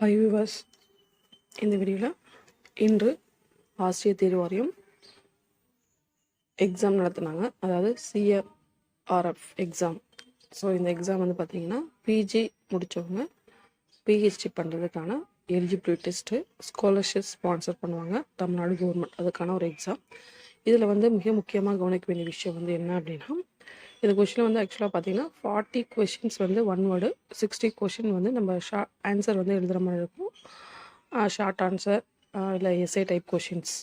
High viewers, இந்த வீடியோவில் இன்று ஆசிரியர் தேர்வு வாரியம் எக்ஸாம் நடத்துனாங்க. அதாவது சிஏஆர்எஃப் எக்ஸாம். ஸோ இந்த எக்ஸாம் வந்து பார்த்திங்கன்னா பிஜி முடித்தவங்க பிஹெச்டி பண்ணுறதுக்கான எலிஜிபிலிட்டி டெஸ்ட்டு, ஸ்காலர்ஷிப் ஸ்பான்சர் பண்ணுவாங்க தமிழ்நாடு கவர்மெண்ட். அதுக்கான ஒரு எக்ஸாம். இதில் வந்து மிக முக்கியமாக கவனிக்க வேண்டிய விஷயம் வந்து என்ன அப்படின்னா, இந்த கொஷின் வந்து ஆக்சுவலாக பார்த்தீங்கன்னா 40 கொஷின்ஸ் வந்து ஒன் வேர்டு, 60 கொஷின் வந்து நம்ம ஆன்சர் வந்து எழுதுகிற மாதிரி இருக்கும். ஷார்ட் ஆன்சர் இல்லை எஸ்ஏ டைப் கொஷின்ஸ்.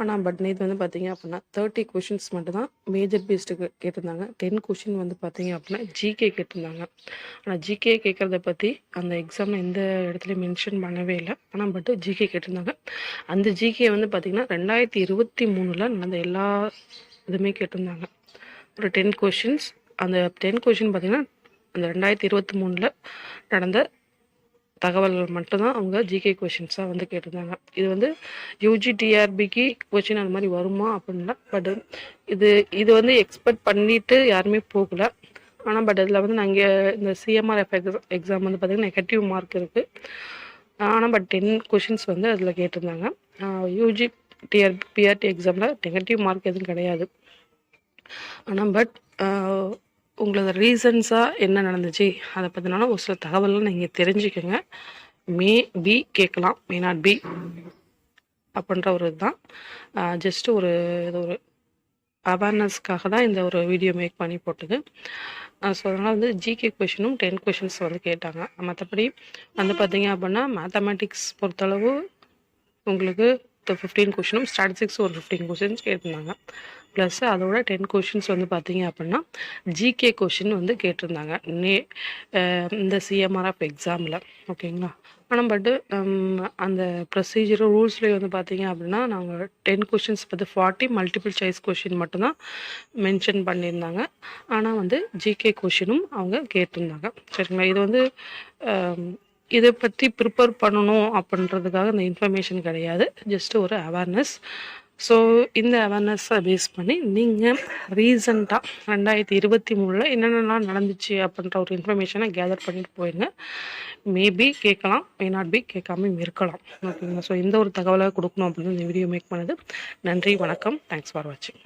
ஆனால் பட் நேற்று வந்து பார்த்தீங்க அப்படின்னா 30 கொஷின்ஸ் மட்டும்தான் மேஜர் பேஸ்டுக்கு கேட்டிருந்தாங்க. 10 கொஷின் வந்து பார்த்தீங்க அப்படின்னா ஜிகே கேட்டிருந்தாங்க. ஆனால் ஜிகே கேட்குறத பற்றி அந்த எக்ஸாமில் எந்த இடத்துலையும் மென்ஷன் பண்ணவே இல்லை. ஆனால் பட் ஜிகே கேட்டிருந்தாங்க. அந்த ஜிகே வந்து பார்த்திங்கன்னா 2023 நடந்த எல்லா இதுவுமே கேட்டிருந்தாங்க. ஒரு 10 கொஷின்ஸ். அந்த 10 கொஷின் பார்த்திங்கன்னா அந்த 2023 நடந்த தகவல்கள் மட்டும்தான் அவங்க ஜிகே கொஷின்ஸாக வந்து கேட்டிருந்தாங்க. இது வந்து யூஜி டிஆர்பிக்கு கொஷின் அந்த மாதிரி வருமா அப்படின்னா, பட் இது வந்து எக்ஸ்பெக்ட் பண்ணிட்டு யாருமே போகலை. ஆனால் பட் அதில் வந்து நாங்கள் இந்த சிஎம்ஆர்எஃப் எக்ஸாம் வந்து பார்த்திங்கன்னா நெகட்டிவ் மார்க் இருக்குது. ஆனால் பட் 10 கொஷின்ஸ் வந்து அதில் கேட்டிருந்தாங்க. யூஜி பிஆர்டி எக்ஸாமில் நெகட்டிவ் மார்க் எதுவும் கிடையாது. ஆனால் பட் உங்களோட ரீசன்ஸாக என்ன நடந்துச்சு அதை பற்றினாலும் ஒரு சில தகவல்லாம் நீங்கள் தெரிஞ்சுக்கோங்க. மே பி கேட்கலாம், மே நாட் பி அப்படின்ற ஒரு இதுதான். ஜஸ்ட்டு இது ஒரு அவேர்னஸ்க்காக தான் இந்த ஒரு வீடியோ மேக் பண்ணி போட்டது. ஸோ அதனால் வந்து ஜிகே கொஷினும் 10 கொஷின்ஸ் வந்து கேட்டாங்க. மற்றபடி வந்து பார்த்தீங்க அப்படின்னா மேத்தமேட்டிக்ஸ் பொறுத்தளவு உங்களுக்கு 15 கொஷினும், ஸ்டாட்டிஸ்டிக்ஸ் ஒரு 15 கொஷின்ஸ் கேட்டிருந்தாங்க. ப்ளஸ் அதோட 10 கொஷின்ஸ் வந்து பார்த்தீங்க அப்படின்னா ஜிகே கொஷின் வந்து கேட்டிருந்தாங்க இந்த சிஎம்ஆர்எஃப் எக்ஸாமில். ஓகேங்களா? ஆனால் பட்டு அந்த ப்ரொசீஜர் ரூல்ஸ்லேயே வந்து பார்த்தீங்க அப்படின்னா நாங்கள் 10 கொஷின்ஸ் பற்றி 40 மல்டிபிள் சாய்ஸ் கொஷின் மட்டும்தான் மென்ஷன் பண்ணியிருந்தாங்க. ஆனால் வந்து ஜிகே கொஷினும் அவங்க கேட்டிருந்தாங்க. சரிங்களா? இது வந்து இதை பற்றி ப்ரிப்பேர் பண்ணணும் அப்படின்றதுக்காக இந்த இன்ஃபர்மேஷன் கிடையாது. ஜஸ்ட் ஒரு அவேர்னஸ். ஸோ இந்த அவேர்னஸை பேஸ் பண்ணி நீங்கள் ரீசண்டாக 2023 என்னென்னலாம் நடந்துச்சு அப்படின்ற ஒரு இன்ஃபர்மேஷனை கேதர் பண்ணிட்டு போயிடுங்க. மேபி கேட்கலாம், மே நாட் பி கேட்காம இருக்கலாம். ஓகேங்களா? ஸோ இந்த ஒரு தகவலை கொடுக்கணும் அப்படின்னு இந்த வீடியோ மேக் பண்ணது. நன்றி, வணக்கம், தேங்க்ஸ் ஃபார் வாட்சிங்.